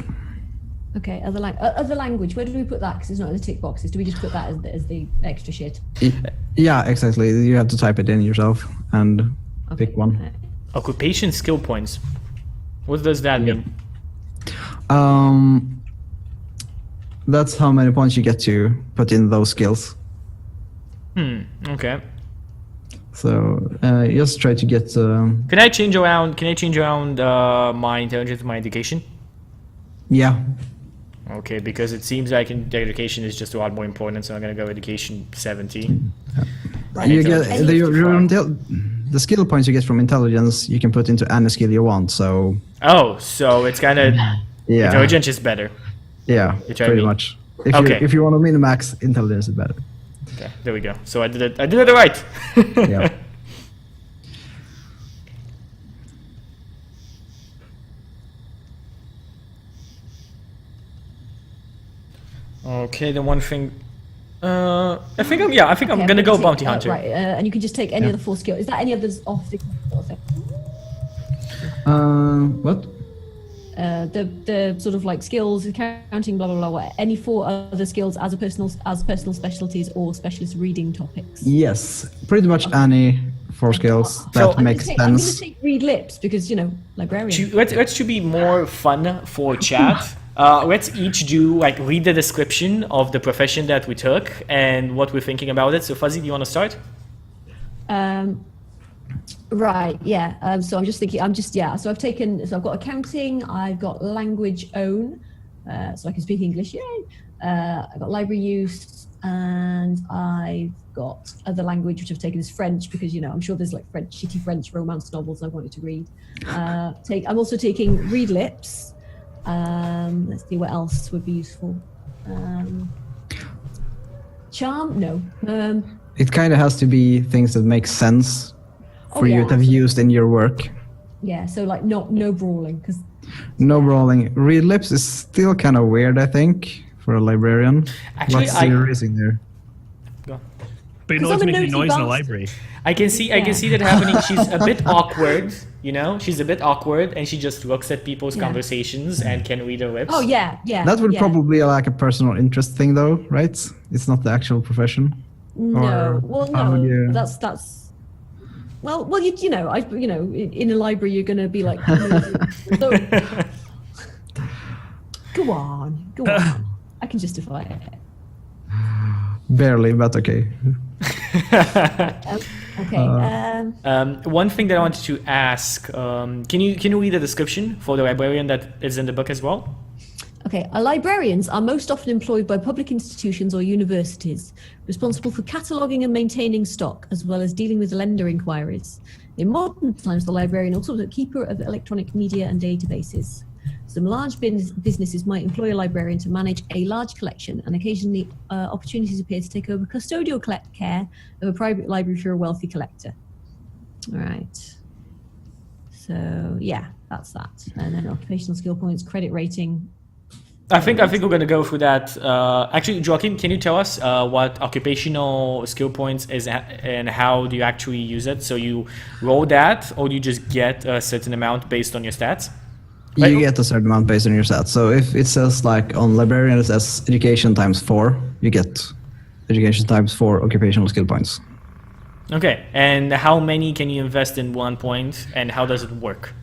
Okay, other language. Where do we put that? Because it's not in the tick boxes. Do we just put that as the extra shit? Yeah, exactly. You have to type it in yourself and pick one. Occupation skill points. What does that mean? That's how many points you get to put in those skills. Okay. So just try to get. Can I change around? Can I change around my intelligence, my education? Yeah. Okay, because it seems like the education is just a lot more important, so I'm gonna go education 70. You get the skill points you get from intelligence. You can put into any skill you want. So. Oh, so it's kind of intelligence is better. Yeah, pretty much. If you want to min-max, intelligence is better. Okay, there we go. So I did it right. Yeah. Okay, the one thing. I think I'm gonna go bounty hunter. Right, and you can just take any of the 4 skills. Is that any others off the sort of thing? What? The sort of like skills, accounting, blah blah blah. Any 4 other skills as personal specialties or specialist reading topics. Yes, pretty much any 4 skills that makes sense. I'm going to take read lips because librarian. Let's to be more fun for chat. Let's each do read the description of the profession that we took and what we're thinking about it. So Fuzzy, do you want to start? Right, yeah. So I'm just thinking, so I've got accounting, I've got language own, so I can speak English, yay. I've got library use, and I've got other language which I've taken as French because, I'm sure there's shitty French romance novels I wanted to read. I'm also taking read lips. Let's see what else would be useful. Charm? No. It kind of has to be things that make sense for you to have used in your work. Yeah, so no brawling because no brawling. Read lips is still kind of weird, I think, for a librarian. Actually, what's the reason there? Go. But you know what's making noise in a library. I can see that happening. She's a bit awkward, She's a bit awkward, and she just looks at people's conversations and can read her lips. Oh yeah. That would probably be like a personal interest thing, though, right? It's not the actual profession. No, that's. Well, in a library you're going to be like. So, go on. I can justify it. Barely, but okay. Okay. One thing that I wanted to ask: can you read the description for the librarian that is in the book as well? Okay, librarians are most often employed by public institutions or universities, responsible for cataloguing and maintaining stock, as well as dealing with lender inquiries. In modern times, the librarian also is a keeper of electronic media and databases. Some large businesses might employ a librarian to manage a large collection, and occasionally opportunities appear to take over custodial care of a private library for a wealthy collector. All right. So, yeah, that's that. And then occupational skill points, credit rating. I think we're going to go through that. Actually, Joakim, can you tell us what occupational skill points is and how do you actually use it? So you roll that, or do you just get a certain amount based on your stats? You get a certain amount based on your stats. So if it says on librarian, it says education times 4, you get education times 4 occupational skill points. Okay, and how many can you invest in 1 point, and how does it work?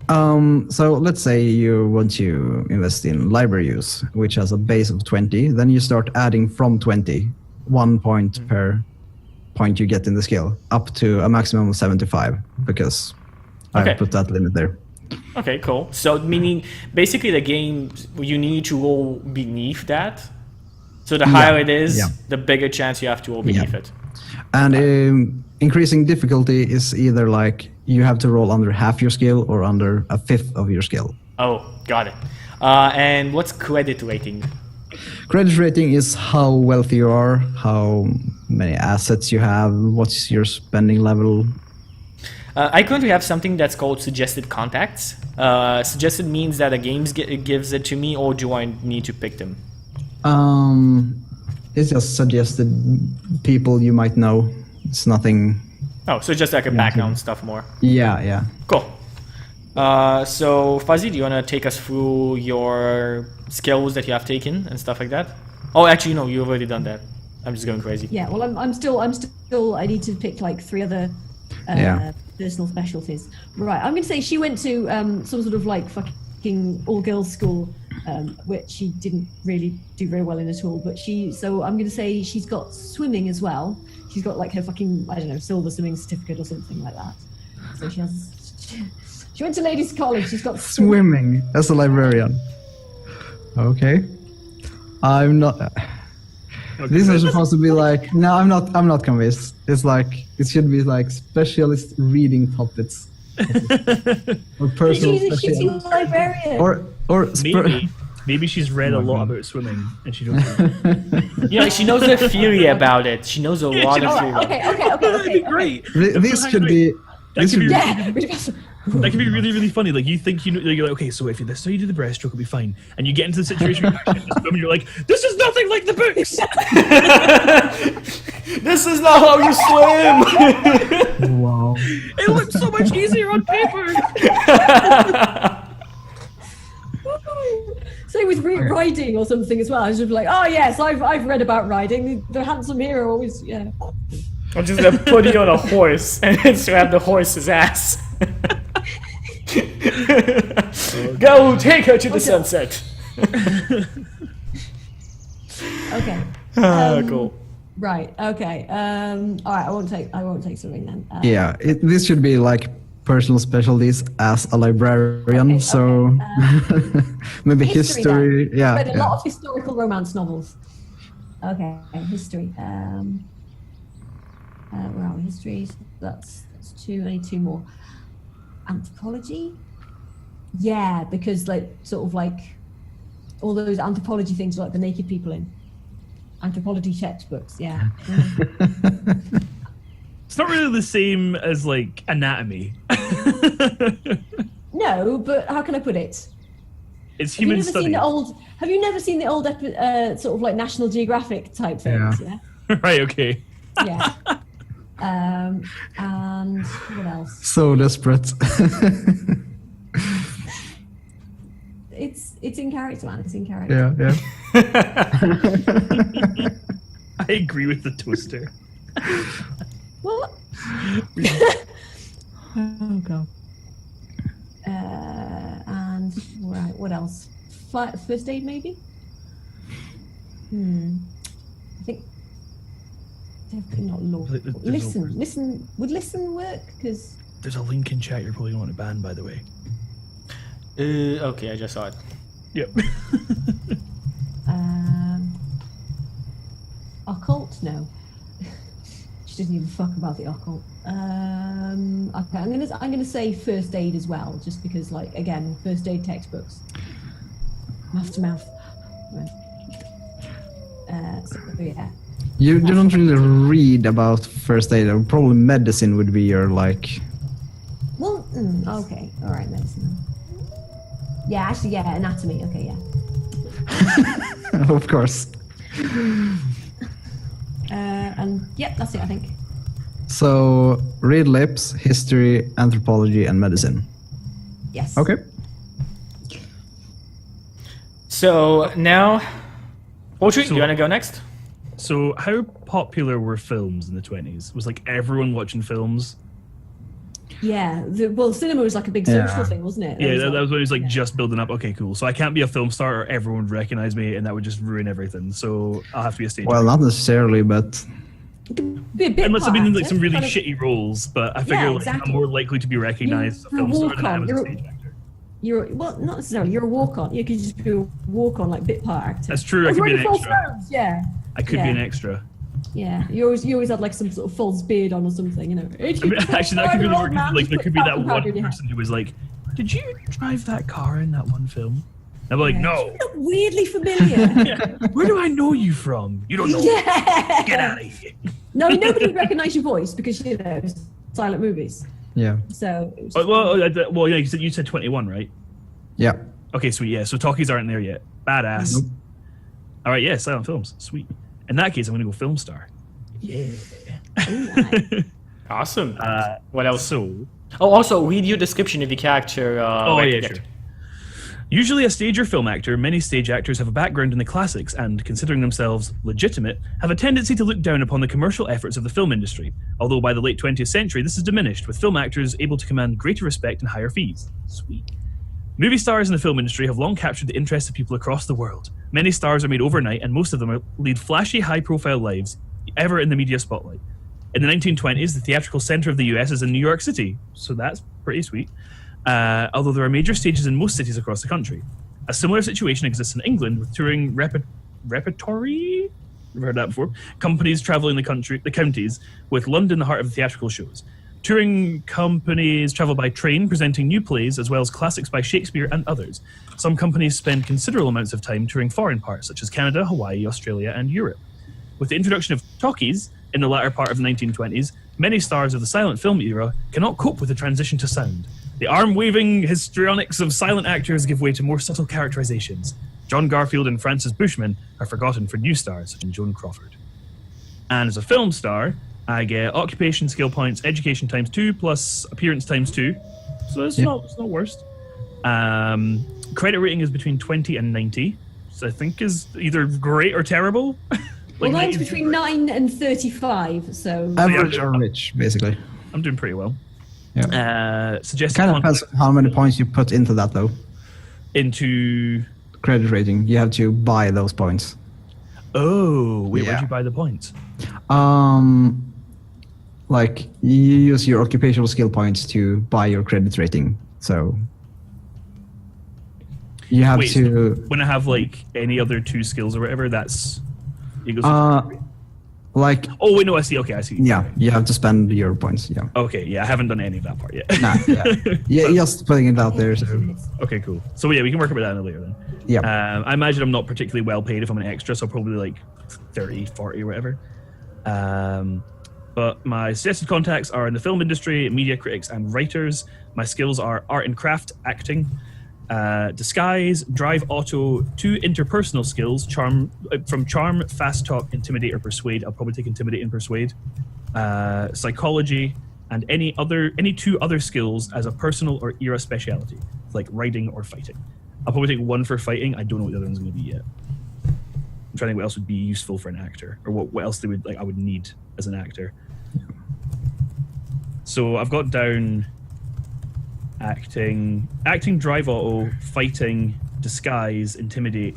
So let's say you want to invest in library use, which has a base of 20. Then you start adding from 20, 1 point per point you get in the skill, up to a maximum of 75, because I put that limit there. Okay, cool. So meaning basically the game, you need to roll beneath that. So the higher it is, the bigger chance you have to roll beneath it. And increasing difficulty is either you have to roll under half your skill or under a fifth of your skill. Oh, got it. And what's credit rating? Credit rating is how wealthy you are, how many assets you have, what's your spending level. I currently have something that's called suggested contacts. Suggested means that a game gives it to me, or do I need to pick them? It's just suggested people you might know. It's nothing. Oh, so just like a background stuff more. Yeah. Cool. So Fuzzy, do you want to take us through your skills that you have taken and stuff like that? Oh, actually, no, you've already done that. I'm just going crazy. Yeah, well, I'm still. I need to pick 3 other Personal specialties. Right. I'm going to say she went to some sort of like fucking all-girls school, which she didn't really do very well in at all. But so I'm going to say she's got swimming as well. She's got like her fucking, I don't know, silver swimming certificate or something like that. So she went to ladies' college. She's got Swimming as a librarian. Okay. I'm not. This is supposed to be like. No, I'm not. I'm not convinced. It's like it should be like specialist reading topics. Or personal. She's a shitty librarian. Or Maybe she's read a lot about swimming and she don't. Yeah, she knows the theory about it. She knows a lot of theory. Okay. That'd be great. This should be. This should be. Yeah. That could be really, really funny. Like you think you're like, okay, so if this is how you do the breaststroke, it'll be fine. And you get into the situation where you actually swim and you're like, this is nothing like the books. This is not how you swim. Wow. It looks so much easier on paper. Same with riding or something as well. I should be like, oh yes, I've read about riding. The handsome hero always, yeah. I'm just gonna put you on a horse and then grab the horse's ass. Go take her to the sunset. Okay. Cool. Right. Okay. All right. I won't take swimming then. Yeah, this should be like personal specialties as a librarian. Okay, so maybe history. Then. Yeah. Read a lot of historical romance novels. Okay. History. Where are we? History. That's two. I need two more. Anthropology. Yeah, because like sort of like all those anthropology things, like the naked people in anthropology textbooks. Yeah. It's not really the same as like anatomy. No, but how can I put it? It's human studies. Have you never seen the old sort of like National Geographic type things? Yeah. Right. Okay. Yeah. And what else? So desperate. It's in character, man. It's in character. Yeah. I agree with the toaster. What? Oh god. And right, what else? First aid, maybe. I think definitely not law. Listen. Would listen work? Because there's a link in chat you're probably going to ban, by the way. Okay, I just saw it. Yep. Occult? No. She doesn't even fuck about the occult. Okay, I'm gonna say first aid as well, just because, like, again, first aid textbooks, mouth to mouth. So, yeah. You don't really read about first aid. Probably medicine would be your like. Well, okay, all right, medicine. Yeah, actually, yeah, anatomy. Okay, yeah. Of course. And yep, that's it, I think. So read lips, history, anthropology, and medicine. Yes. Okay. So now, Poultry, do you want to go next? So how popular were films in the 20s? Was like everyone watching films? Yeah, well, cinema was like a big social thing, wasn't it? Yeah, that was when it was like just building up. Okay, cool. So I can't be a film star or everyone would recognize me and that would just ruin everything. So I'll have to be a stage. Well, not necessarily, but... Be a bit unless I've been in like actor, some really kind of- shitty roles, but I figure like, I'm more likely to be recognized as a film star than I am as a stage actor. Well, not necessarily. You're a walk-on. You could just be a walk-on, like bit part actor. That's true. I could be an extra. Yeah. I could be an extra. Yeah, you always had like some sort of false beard on or something, you know. I mean, actually, that could really work. Like, there could be that one person who was like, "Did you drive that car in that one film?" And I'm like, "No." You look weirdly familiar. Where do I know you from? You don't know. Yeah. Get out of here. No, nobody would recognize your voice because you know it's silent movies. Yeah. So. It was Well, yeah. You said 21, right? Yeah. Okay, sweet. Yeah. So talkies aren't there yet. Badass. Nope. All right. Yeah. Silent films. Sweet. In that case, I'm going to go film star. Yeah. Awesome. What else? So. Oh, also read your description of your character. Yeah, sure. Usually a stage or film actor, many stage actors have a background in the classics and, considering themselves legitimate, have a tendency to look down upon the commercial efforts of the film industry, although by the late 20th century this has diminished, with film actors able to command greater respect and higher fees. Sweet. Movie stars in the film industry have long captured the interest of people across the world. Many stars are made overnight, and most of them lead flashy, high-profile lives, ever in the media spotlight. In the 1920s, the theatrical center of the US is in New York City, so that's pretty sweet. Although there are major stages in most cities across the country. A similar situation exists in England with touring repertory? Never heard that before. Companies traveling the counties, with London the heart of the theatrical shows. Touring companies travel by train, presenting new plays as well as classics by Shakespeare and others. Some companies spend considerable amounts of time touring foreign parts, such as Canada, Hawaii, Australia, and Europe. With the introduction of talkies in the latter part of the 1920s, many stars of the silent film era cannot cope with the transition to sound. The arm-waving histrionics of silent actors give way to more subtle characterizations. John Garfield and Francis Bushman are forgotten for new stars such as Joan Crawford. And as a film star, I get occupation skill points, education times 2 plus appearance times 2. So it's not worst. Credit rating is between 20 and 90. So I think is either great or terrible. Well, mine's between 9 and 35, so... Average or rich, basically. I'm doing pretty well. Yeah. Suggested Kind of depends how many points you put into that, though. Into... Credit rating. You have to buy those points. Oh, wait, where'd you buy the points? Like, you use your occupational skill points to buy your credit rating, so... You have to... So when I have, like, any other 2 skills or whatever, that's... It goes like... Oh, wait, no, I see. Okay, I see. Yeah, you have to spend your points, yeah. Okay, yeah, I haven't done any of that part yet. Nah, yeah. Just putting it out there, so... Okay, cool. So, yeah, we can work about that later then. Yeah. I imagine I'm not particularly well paid if I'm an extra, so probably, like, 30, 40 or whatever. But my suggested contacts are in the film industry, media critics, and writers. My skills are art and craft, acting, disguise, drive auto, 2 interpersonal skills, charm, fast talk, intimidate, or persuade. I'll probably take intimidate and persuade. Psychology, and any 2 other skills as a personal or era speciality, like riding or fighting. I'll probably take 1 for fighting. I don't know what the other one's going to be yet. I'm trying to think what else would be useful for an actor, or what else I would need as an actor. So I've got down acting, drive auto, fighting, disguise, intimidate,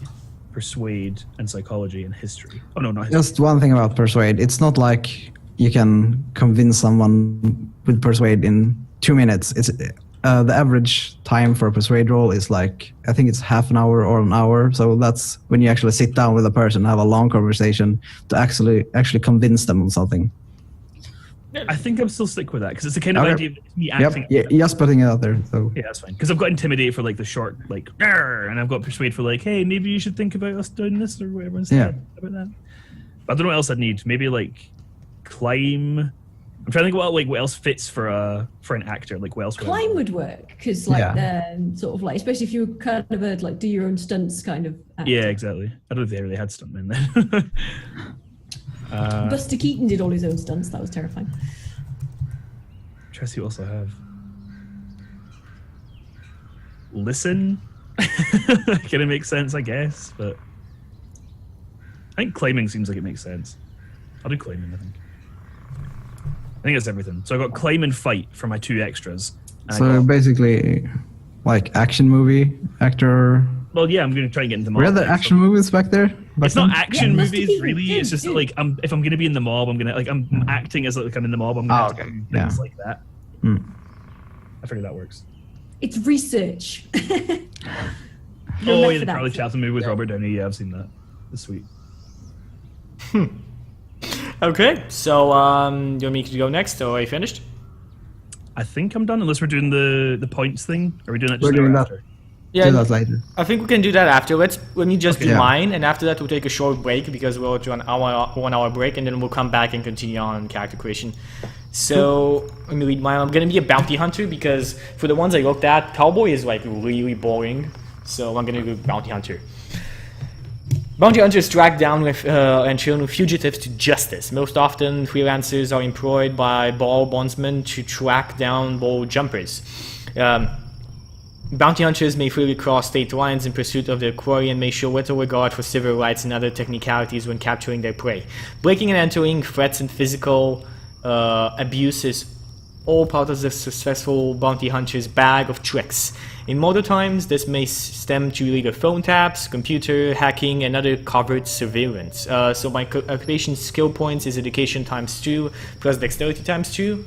persuade, and psychology and history. Oh no, not history. Just one thing about persuade. It's not like you can convince someone with persuade in 2 minutes. It's the average time for a persuade roll is like, I think it's half an hour or an hour. So that's when you actually sit down with a person, have a long conversation to actually convince them on something. I think I'm still stick with that because it's the kind of idea of me acting. Yep. Yeah, just putting it out there. So yeah, that's fine. Because I've got intimidate for like the short, like, and I've got persuade for like, hey, maybe you should think about us doing this or whatever instead. About that. But I don't know what else I'd need. Maybe like climb. I'm trying to think what else fits for an actor. Like what else? Climb would work because sort of like, especially if you were kind of a like do your own stunts kind of actor. Yeah, exactly. I don't know if they really had stuntmen then. Buster Keaton did all his own stunts. That was terrifying. Try to see what else I have. Listen. Kind of makes sense, I guess, but I think climbing seems like it makes sense. I'll do climbing, I think. I think that's everything. So I got climb and fight for my 2 extras. So basically, like action movie actor. Well, yeah, I'm going to try and get into the mob. Were there action movies back there? It's not action movies, really. It's just like if I'm going to be in the mob, I'm acting as like I'm in the mob. I'm going to do things like that. I figured that works. It's research. The Charlie Chaplin movie with Robert Downey. Yeah, I've seen that. It's sweet. Okay, so you want me to go next, or are you finished? I think I'm done, unless we're doing the points thing. Are we doing that just after? Yeah, do that later. I think we can do that after. Let me just do mine, and after that we'll take a short break because we'll do an 1 hour break, and then we'll come back and continue on character creation. So let me read mine. I'm gonna be a bounty hunter because for the ones I looked at, Cowboy is like really boring. So I'm gonna do bounty hunter. Bounty hunters track down and churn fugitives to justice. Most often, freelancers are employed by ball bondsmen to track down ball jumpers. Bounty hunters may freely cross state lines in pursuit of their quarry and may show little regard for civil rights and other technicalities when capturing their prey. Breaking and entering, threats and physical abuse is all part of the successful bounty hunter's bag of tricks. In modern times, this may stem to illegal phone taps, computer hacking, and other covert surveillance. So my occupation skill points is education times 2 plus dexterity times 2.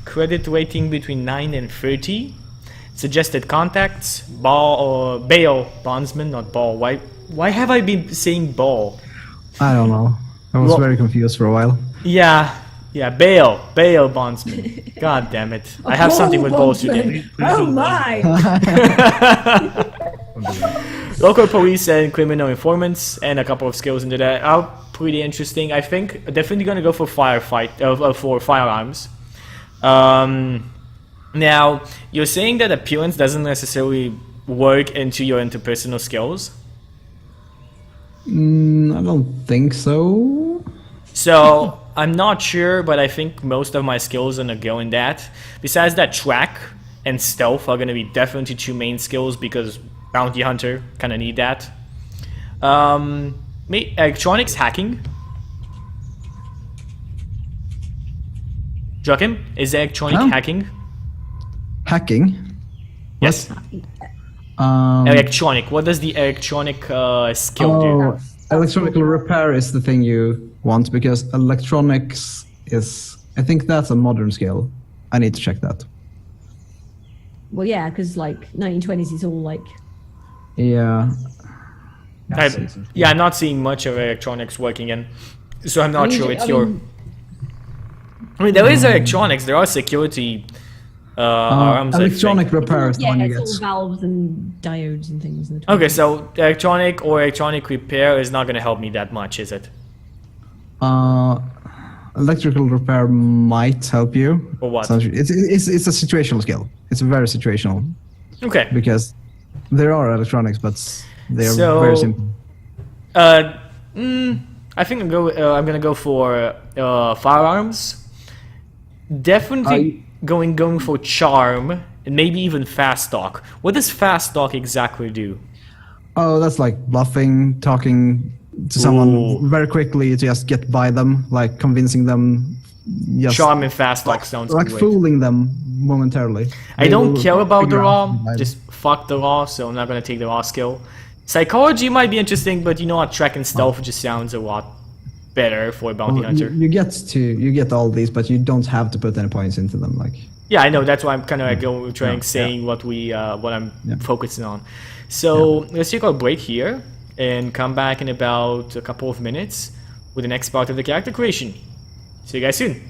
Credit rating between 9 and 30. Suggested contacts, bail bondsman, not ball. Why have I been saying ball? I don't know. I was Well- very confused for a while. Yeah, bail bondsman. God damn it. I have something with balls today. Oh my! Local police and criminal informants, and a couple of skills into that are pretty interesting. I think definitely gonna go for for firearms. Now you're saying that appearance doesn't necessarily work into your interpersonal skills. I don't think so. So I'm not sure, but I think most of my skills are gonna go in that. Besides that, track and stealth are gonna be definitely 2 main skills because bounty hunter kind of need that. Electronics hacking. Joakim, is electronic Huh? hacking? Hacking. Yes. Electronic. What does the electronic skill do? Electronic repair is the thing you want because electronics is. I think that's a modern skill. I need to check that. Well, yeah, because like 1920s, it's all like Yeah. I'm not seeing much of electronics working in, so I'm not sure it's your. I mean, there is electronics. There are security arms. I electronic think. repair is the yeah, one you it's get. all valves and diodes and things. In the Okay, so electronic or electronic repair is not going to help me that much, is it? Electrical repair might help you. For what? So it's a situational skill. It's very situational Okay. because there are electronics, but they are So- very simple. I think I'm gonna go for firearms. Definitely going for charm and maybe even fast talk. What does fast talk exactly do? Oh, that's like bluffing, talking to Ooh. someone very quickly to just get by them, like convincing them. Just Charm and fast talk sounds like great. fooling them momentarily. I They don't will care about the figure raw. out by- Just fuck the raw, so I'm not gonna take the raw skill. Psychology might be interesting, but you know what? Track and stealth just sounds a lot better for a bounty Well, hunter. you get all these, but you don't have to put any points into them. Like Yeah, I know. That's why I'm kind of like trying saying what I'm focusing on. So let's take a break here and come back in about a couple of minutes with the next part of the character creation. See you guys soon.